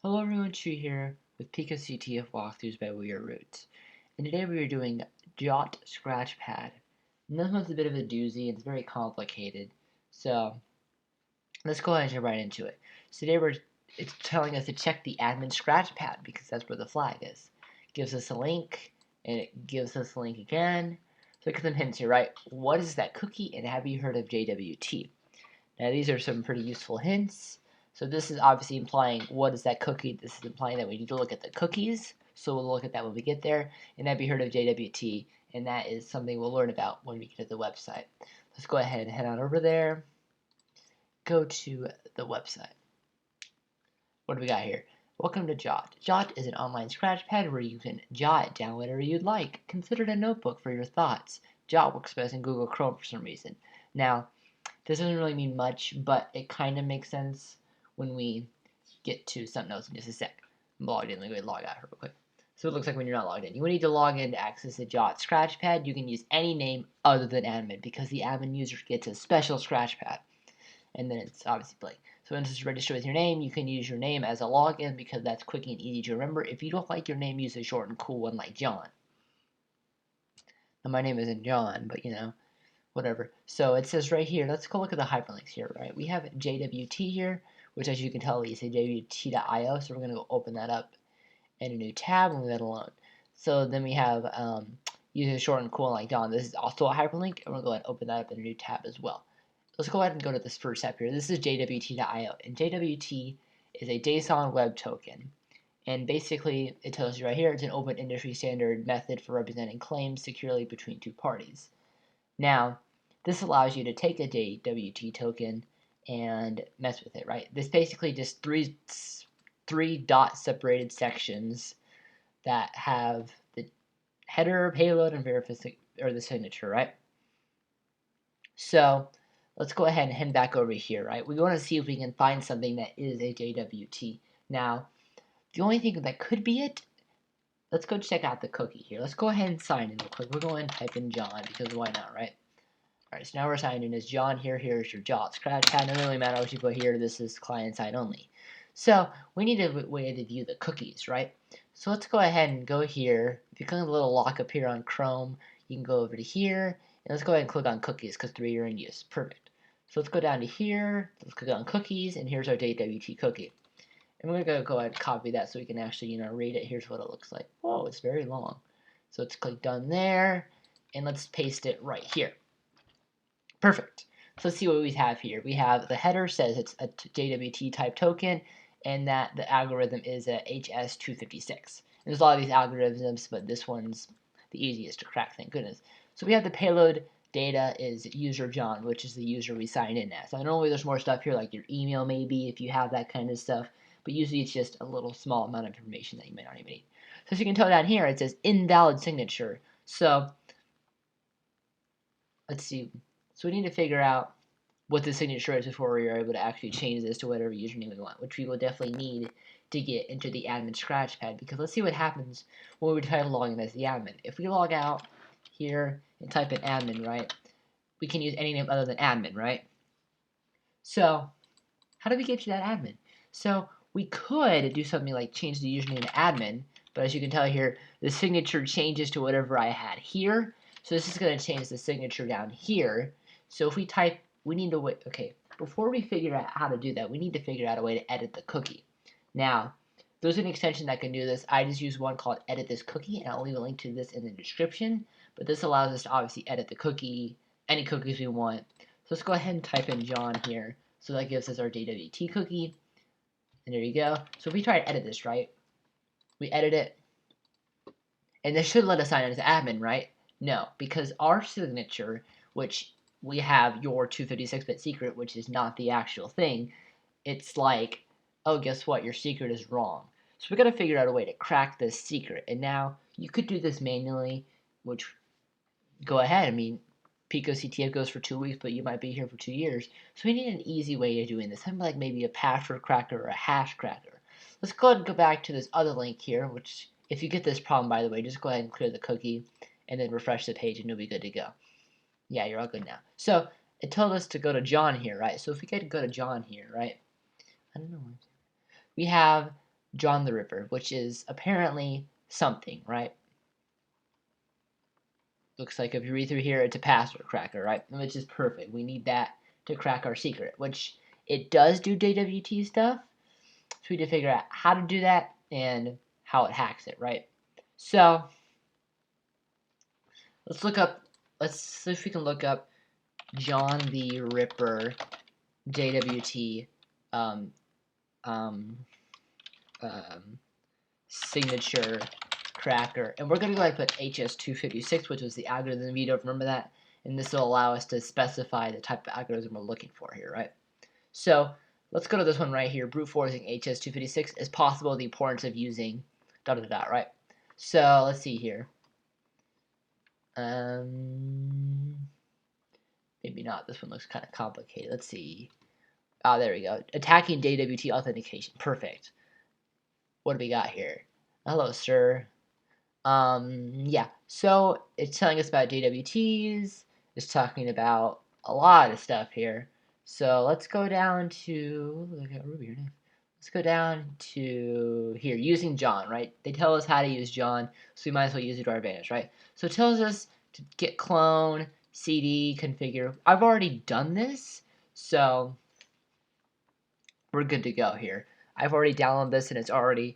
Hello everyone, Chu here with picoCTF Walkthroughs by wielders. And today we are doing JaWT Scratchpad. And this one's a bit of a doozy, it's very complicated. So let's go ahead and jump right into it. So today it's telling us to check the admin Scratchpad because that's where the flag is. It gives us a link, and it gives us a link again. So look at some hints here, right? What is that cookie, and have you heard of JaWT? Now these are some pretty useful hints. So this is obviously implying what is that cookie. This is implying that we need to look at the cookies. So we'll look at that when we get there. And have you heard of JaWT? And that is something we'll learn about when we get to the website. Let's go ahead and head on over there. Go to the website. What do we got here? Welcome to JaWT. JaWT is an online scratchpad where you can jot down whatever you'd like. Consider it a notebook for your thoughts. JaWT works best in Google Chrome for some reason. Now, this doesn't really mean much, but it kind of makes sense when we get to something else in just a sec. I'm logged in. Let me log out real quick. So it looks like when you're not logged in. You need to log in to access the JaWT Scratchpad. You can use any name other than admin because the admin user gets a special Scratchpad. And then it's obviously blank. So once it's registered with your name, you can use your name as a login because that's quick and easy to remember. If you don't like your name, use a short and cool one like John. Now my name isn't John, but whatever. So it says right here, let's go look at the hyperlinks here, right? We have JaWT here, which as you can tell, we say JaWT.io, so we're going to go open that up in a new tab and leave that alone. So then we have using short and cool like John. This is also a hyperlink, and we'll go ahead and open that up in a new tab as well. Let's go ahead and go to this first tab here. This is JaWT.io, and JaWT is a JSON web token. And basically, it tells you right here, it's an open industry standard method for representing claims securely between two parties. Now, this allows you to take a JaWT token and mess with it, right? This basically just three dot separated sections that have the header, payload, and the signature, right? So let's go ahead and head back over here, right? We want to see if we can find something that is a JaWT. Now, the only thing that could be it, let's go check out the cookie here. Let's go ahead and sign in real quick. We're going to type in John because why not, right? Alright, so now we're signed in as John here. Here's your JaWT Scratchpad. It doesn't really matter what you put here. This is client side only. So we need a way to view the cookies, right? So let's go ahead and go here. If you click on the little lock up here on Chrome, you can go over to here. And let's go ahead and click on cookies because 3 are in use. Perfect. So let's go down to here. Let's click on cookies, and here's our JaWT cookie. And we're going to go ahead and copy that so we can actually, read it. Here's what it looks like. Whoa, it's very long. So let's click done there, and let's paste it right here. Perfect. So let's see what we have here. We have the header says it's a JaWT type token, and that the algorithm is a HS256. There's a lot of these algorithms, but this one's the easiest to crack, thank goodness. So we have the payload data is user John, which is the user we sign in as. So normally there's more stuff here, like your email maybe, if you have that kind of stuff, but usually it's just a little small amount of information that you may not even need. So as you can tell down here, it says invalid signature. So let's see. So we need to figure out what the signature is before we are able to actually change this to whatever username we want, which we will definitely need to get into the admin Scratchpad, because let's see what happens when we try to log in as the admin. If we log out here and type in admin, right, we can use any name other than admin, right? So how do we get to that admin? So we could do something like change the username to admin, but as you can tell here, the signature changes to whatever I had here. So this is going to change the signature down here. So if we type, we need to wait. Okay, before we figure out how to do that, we need to figure out a way to edit the cookie. Now, there's an extension that can do this. I just use one called Edit This Cookie, and I'll leave a link to this in the description. But this allows us to obviously edit the cookie, any cookies we want. So let's go ahead and type in John here. So that gives us our JaWT cookie. And there you go. So if we try to edit this, right? We edit it. And this should let us sign in as admin, right? No, because our signature, which we have your 256-bit secret, which is not the actual thing, it's like, oh, guess what? Your secret is wrong. So we got to figure out a way to crack this secret. And now you could do this manually, which go ahead. I mean, picoCTF goes for 2 weeks, but you might be here for 2 years. So we need an easy way of doing this, something like maybe a password cracker or a hash cracker. Let's go ahead and go back to this other link here, which if you get this problem, by the way, just go ahead and clear the cookie and then refresh the page and you'll be good to go. Yeah, you're all good now. So it told us to go to John here, right? So if we could go to John here, right? I don't know. We have John the Ripper, which is apparently something, right? Looks like if you read through here, it's a password cracker, right? Which is perfect. We need that to crack our secret, which it does do JaWT stuff. So we need to figure out how to do that and how it hacks it, right? So let's see if we can look up John the Ripper JaWT um, um, signature cracker. And we're going to go ahead and put HS256, which was the algorithm. You don't remember that. And this will allow us to specify the type of algorithm we're looking for here, right? So let's go to this one right here. Brute forcing HS256 is possible. The importance of using ... right? So let's see here. Maybe not. This one looks kind of complicated. Let's see. Ah, there we go. Attacking JaWT authentication. Perfect. What do we got here? Hello, sir. Yeah. So it's telling us about JaWTs. It's talking about a lot of stuff here. So let's go down to look at Ruby here. Let's go down to here, using John, right? They tell us how to use John, so we might as well use it to our advantage, right? So it tells us to git clone, cd, configure. I've already done this, so we're good to go here. I've already downloaded this, and it's already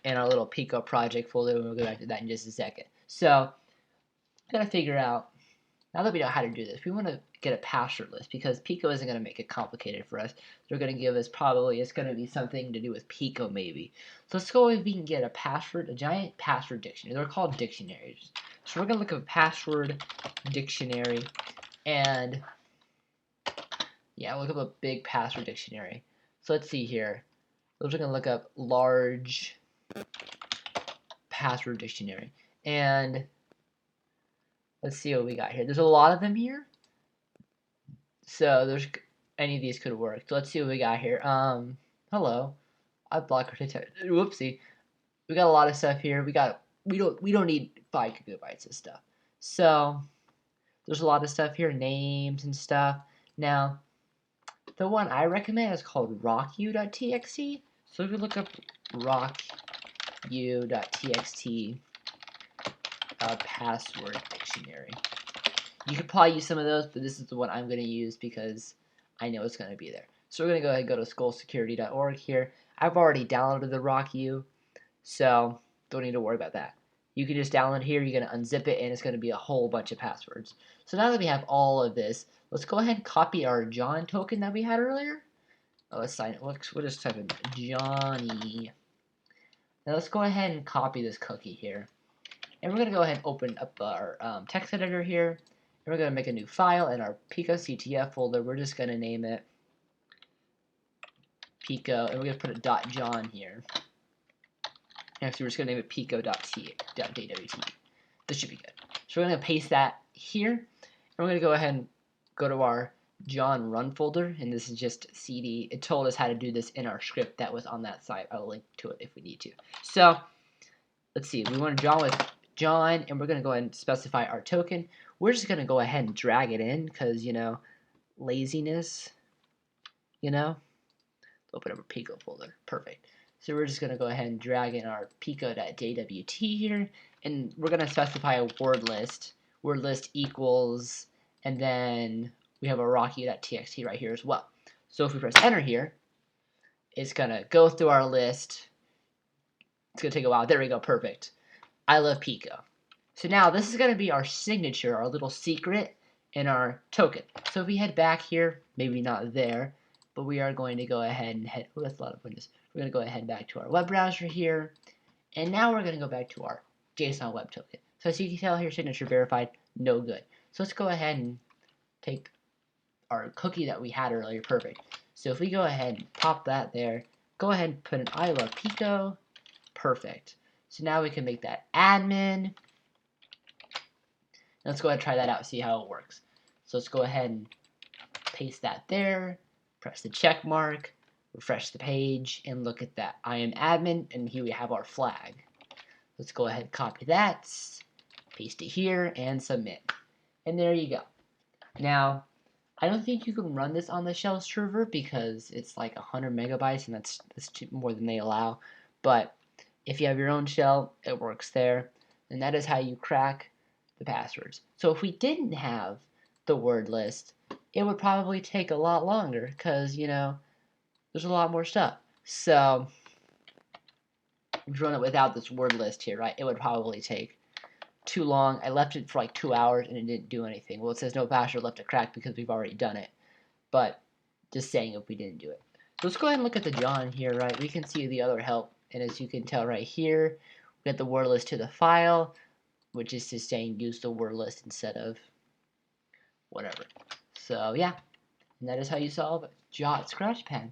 in our little Pico project folder, and we'll go back to that in just a second. So, gotta figure out, now that we know how to do this, we want to get a password list, because Pico isn't going to make it complicated for us. They're going to give us probably, it's going to be something to do with Pico maybe. So let's go if we can get a password, a giant password dictionary. They're called dictionaries. So we're going to look up password dictionary, and yeah, look up a big password dictionary. So let's see here. We're going to look up large password dictionary, and let's see what we got here. There's a lot of them here, so there's any of these could work. So let's see what we got here. Hello, I blocked whoopsie. We got a lot of stuff here. We don't need 5 gigabytes of stuff. So there's a lot of stuff here, names and stuff. Now, the one I recommend is called rocku.txt. So if you look up rocku.txt password dictionary. You could probably use some of those, but this is the one I'm going to use because I know it's going to be there. So we're going to go ahead and go to schoolsecurity.org here. I've already downloaded the RockU, so don't need to worry about that. You can just download here, you're going to unzip it, and it's going to be a whole bunch of passwords. So now that we have all of this, let's go ahead and copy our John token that we had earlier. Oh, let's sign it. We'll just type in Johnny. Now let's go ahead and copy this cookie here. And we're going to go ahead and open up our text editor here. And we're going to make a new file in our picoCTF folder. We're just going to name it pico, and we're going to put a .john here. Actually, we're just going to name it pico.jwt. This should be good. So we're going to paste that here. And we're going to go ahead and go to our John run folder. And this is just cd. It told us how to do this in our script that was on that site. I'll link to it if we need to. So let's see. We want John with John, and we're going to go ahead and specify our token. We're just going to go ahead and drag it in because, you know, laziness, you know. Open up a Pico folder. Perfect. So we're just going to go ahead and drag in our pico.jwt here, and we're going to specify a word list. Word list equals, and then we have a rocky.txt right here as well. So if we press enter here, it's going to go through our list. It's going to take a while. There we go. Perfect. I love Pico. So now this is going to be our signature, our little secret in our token. So if we head back here, maybe not there, but we are going to go ahead and head, oh, that's a lot of windows. We're going to go ahead and head back to our web browser here. And now we're going to go back to our JSON web token. So as you can tell here, signature verified, no good. So let's go ahead and take our cookie that we had earlier. Perfect. So if we go ahead and pop that there, go ahead and put an I love Pico. Perfect. So now we can make that admin. Let's go ahead and try that out and see how it works. So let's go ahead and paste that there, press the check mark, refresh the page, and look at that. I am admin, and here we have our flag. Let's go ahead and copy that, paste it here, and submit. And there you go. Now, I don't think you can run this on the shell server because it's like 100 megabytes, and that's more than they allow. But if you have your own shell, it works there. And that is how you crack the passwords. So if we didn't have the word list, it would probably take a lot longer because, there's a lot more stuff. So if you run it without this word list here, right, it would probably take too long. I left it for like 2 hours and it didn't do anything. Well, it says no password left to crack because we've already done it. But just saying if we didn't do it. So let's go ahead and look at the John here, right? We can see the other help. And as you can tell right here, we got the word list to the file, which is just saying use the word list instead of whatever. So yeah, and that is how you solve JaWT Scratchpad.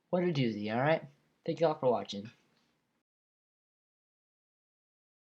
What a doozy, alright? Thank you all for watching.